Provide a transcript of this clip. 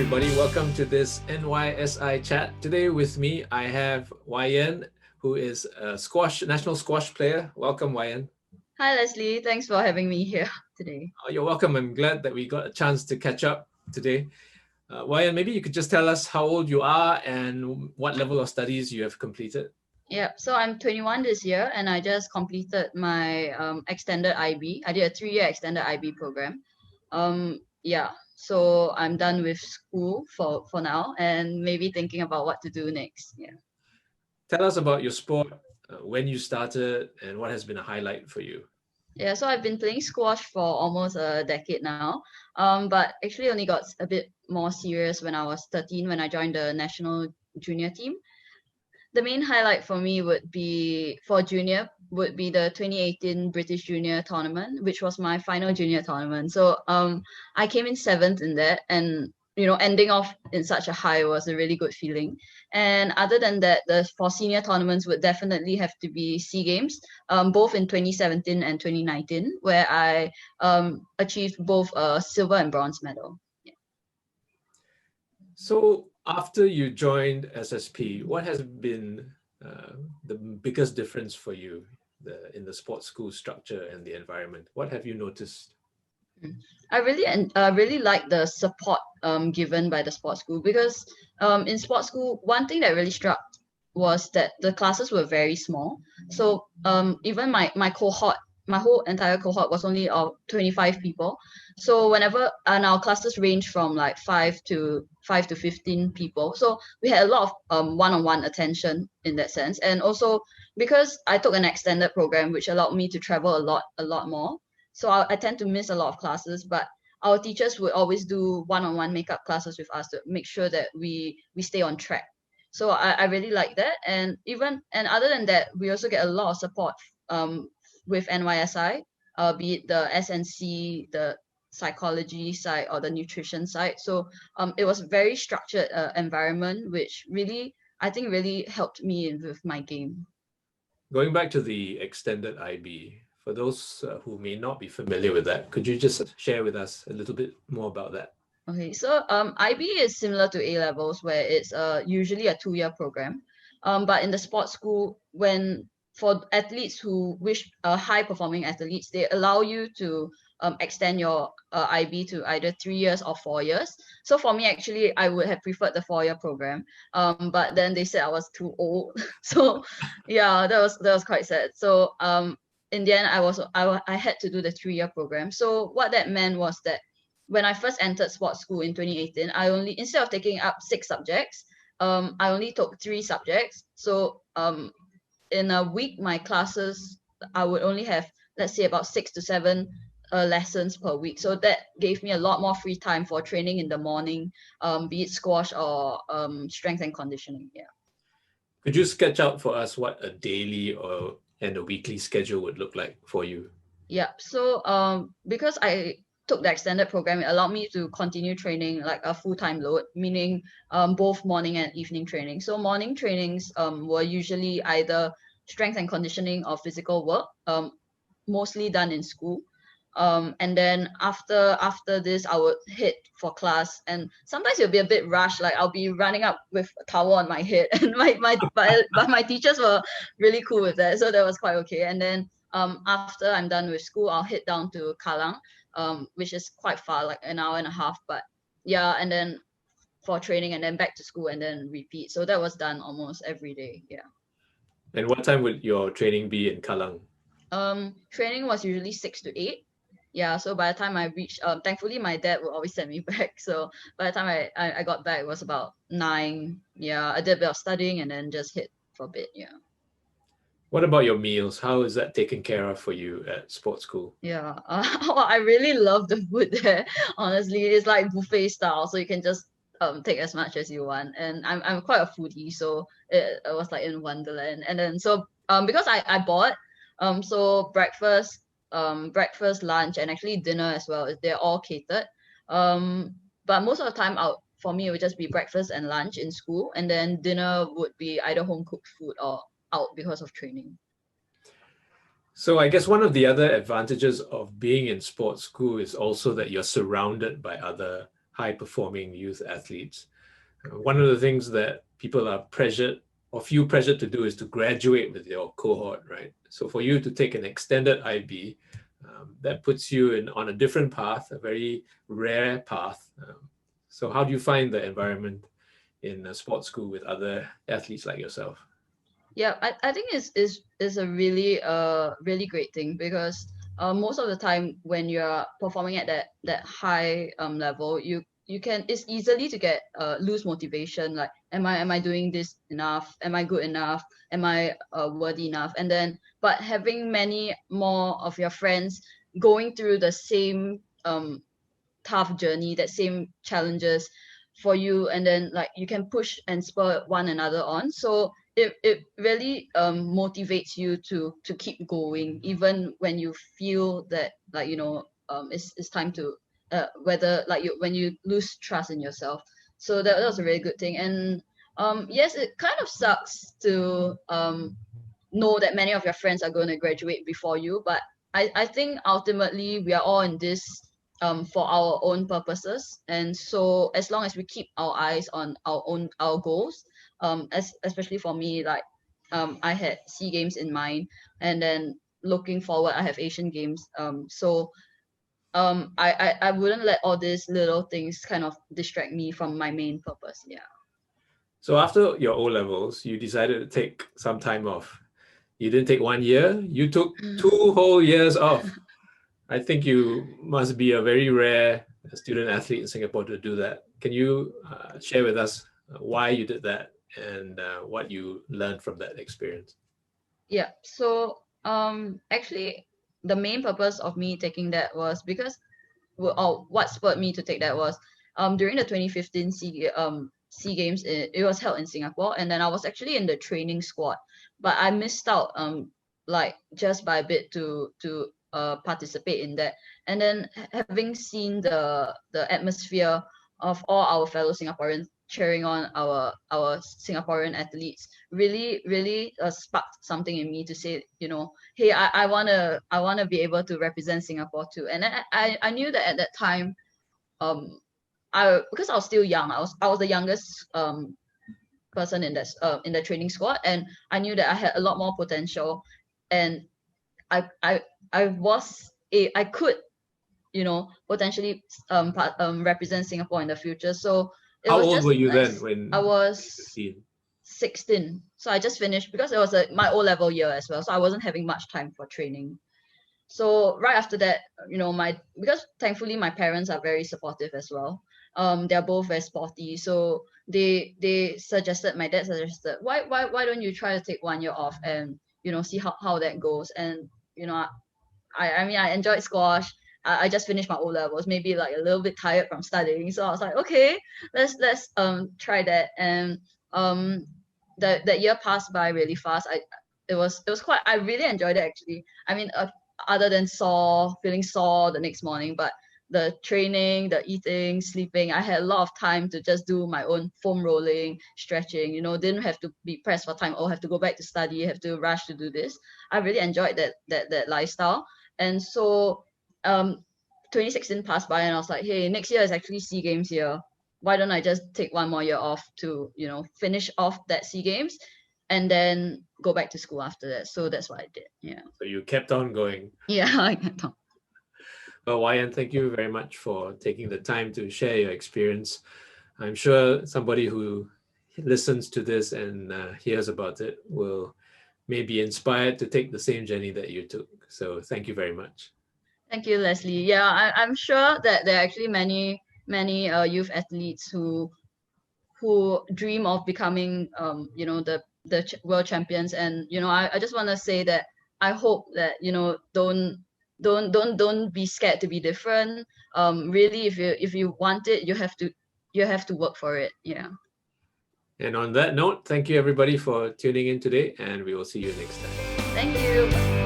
everybody. Welcome to this NYSI chat. Today with me, I have Wai Yhann, who is a national squash player. Welcome, Wai Yhann. Hi, Leslie. Thanks for having me here today. Oh, you're welcome. I'm glad that we got a chance to catch up today. Wai Yhann, maybe you could just tell us how old you are and what level of studies you have completed. Yeah, so I'm 21 this year, and I just completed my extended IB. I did a 3-year extended IB program. Yeah, so I'm done with school for now, and maybe thinking about what to do next. Yeah. Tell us about your sport, when you started, and what has been a highlight for you. Yeah, so I've been playing squash for almost a decade now, but actually only got a bit more serious when I was 13 when I joined the national junior team. The main highlight for me would be for junior would be the 2018 British Junior Tournament, which was my final junior tournament. So I came in 7th in that, and ending off in such a high was a really good feeling. And other than that, the for senior tournaments would definitely have to be SEA Games, both in 2017 and 2019, where I achieved both a silver and bronze medal. Yeah. So after you joined SSP, what has been the biggest difference for you in the sports school structure and the environment? What have you noticed? I really like the support given by the sports school, because in sports school, one thing that really struck was that the classes were very small. So even my cohort, my whole entire cohort was only 25 people. So whenever and our classes range from like 5 to 15 people. So we had a lot of one-on-one attention in that sense. And also because I took an extended program, which allowed me to travel a lot more. So I tend to miss a lot of classes, but our teachers would always do one-on-one makeup classes with us to make sure that we stay on track. So I really like that. And other than that, we also get a lot of support with NYSI, be it the SNC, the psychology side or the nutrition side. So it was very structured environment, which I think really helped me with my game. Going back to the extended IB, for those who may not be familiar with that, could you just share with us a little bit more about that? Okay, so IB is similar to A levels, where it's usually a 2-year program. But in the sports school, when for athletes who wish high performing athletes, they allow you to extend your IB to either 3 years or 4 years. So for me, actually, I would have preferred the 4-year program. But then they said I was too old. So yeah, that was quite sad. So in the end, I had to do the 3-year program. So what that meant was that when I first entered sports school in 2018, instead of taking up 6 subjects, I only took 3 subjects. So in a week, my classes, I would only have, let's say, about 6 to 7 lessons per week. So that gave me a lot more free time for training in the morning, be it squash or strength and conditioning. Yeah. Could you sketch out for us what a daily and a weekly schedule would look like for you? Yeah. So because I took the extended program, it allowed me to continue training like a full-time load, meaning both morning and evening training. So morning trainings were usually either strength and conditioning or physical work, mostly done in school. And then after this, I would hit for class, and sometimes it'll be a bit rushed. Like I'll be running up with a towel on my head, and but my teachers were really cool with that, so that was quite okay. And then after I'm done with school, I'll head down to Kallang, which is quite far, like an hour and a half. But yeah, and then for training, and then back to school, and then repeat. So that was done almost every day. Yeah. And what time would your training be in Kallang? Training was usually 6 to 8. Yeah, so by the time I reached, thankfully my dad would always send me back. So by the time I got back, it was about 9. Yeah, I did a bit of studying and then just hit for a bit. Yeah. What about your meals? How is that taken care of for you at sports school? Yeah, I really love the food there. Honestly, it's like buffet style, so you can just take as much as you want. And I'm quite a foodie, so it was like in Wonderland. And then so because I bought so breakfast, lunch, and actually dinner as well. They're all catered. But most of the time for me, it would just be breakfast and lunch in school, and then dinner would be either home cooked food or out because of training. So I guess one of the other advantages of being in sports school is also that you're surrounded by other high-performing youth athletes. One of the things that people are pressured or feel pressured to do is to graduate with your cohort, right? So for you to take an extended IB, that puts you on a different path, a very rare path. So how do you find the environment in a sports school with other athletes like yourself? Yeah, I think is a really great thing, because most of the time when you're performing at that high level, you can, it's easily to get lose motivation, like am I doing this enough, am I good enough, am I worthy enough, and then but having many more of your friends going through the same tough journey, that same challenges for you, and then like you can push and spur one another on. So it really motivates you to keep going, even when you feel that, like, it's time to whether like you when you lose trust in yourself. So that was a really good thing. And yes, it kind of sucks to know that many of your friends are going to graduate before you, but I think ultimately we are all in this for our own purposes. And so as long as we keep our eyes on our goals, especially for me, like I had SEA Games in mind, and then looking forward I have Asian Games. So I wouldn't let all these little things kind of distract me from my main purpose. Yeah. So after your O levels, you decided to take some time off. You didn't take 1 year, you took 2 whole years off. I think you must be a very rare student athlete in Singapore to do that. Can you share with us why you did that and what you learned from that experience? Yeah. So actually the main purpose of me taking that was because, or what spurred me to take that was during the 2015 SEA Games. It was held in Singapore, and then I was actually in the training squad, but I missed out like just by a bit to participate in that. And then having seen the atmosphere of all our fellow Singaporeans cheering on our Singaporean athletes really sparked something in me to say, hey, I wanna be able to represent Singapore too. And I knew that at that time, because I was still young, I was the youngest person in the training squad, and I knew that I had a lot more potential, and I could potentially represent Singapore in the future. So it How was old just were you then nice. when I you were was 15? 16, so I just finished because it was my O level year as well, so I wasn't having much time for training. So right after that, because thankfully my parents are very supportive as well. They're both very sporty, so they suggested, my dad suggested, why don't you try to take 1 year off and see how that goes. And I mean, I enjoyed squash. I just finished my O levels, maybe like a little bit tired from studying, so I was like, okay, let's try that. And that year passed by really fast. It was quite, I really enjoyed it actually. I mean, other than feeling sore the next morning, but the training, the eating, sleeping, I had a lot of time to just do my own foam rolling, stretching. Didn't have to be pressed for time. Oh, have to go back to study, have to rush to do this. I really enjoyed that lifestyle. And so 2016 passed by, and I was like, hey, next year is actually SEA Games here. Why don't I just take 1 more year off to finish off that SEA Games, and then go back to school after that. So that's what I did. Yeah. So you kept on going. Yeah, I can talk. Well, Wai Yhann, thank you very much for taking the time to share your experience. I'm sure somebody who listens to this and hears about it will maybe inspired to take the same journey that you took. So thank you very much. Thank you, Leslie. Yeah, I'm sure that there are actually many youth athletes who dream of becoming the world champions. And I just want to say that I hope that don't be scared to be different. Really, if you want it, you have to work for it. Yeah. And on that note, thank you everybody for tuning in today, and we will see you next time. Thank you.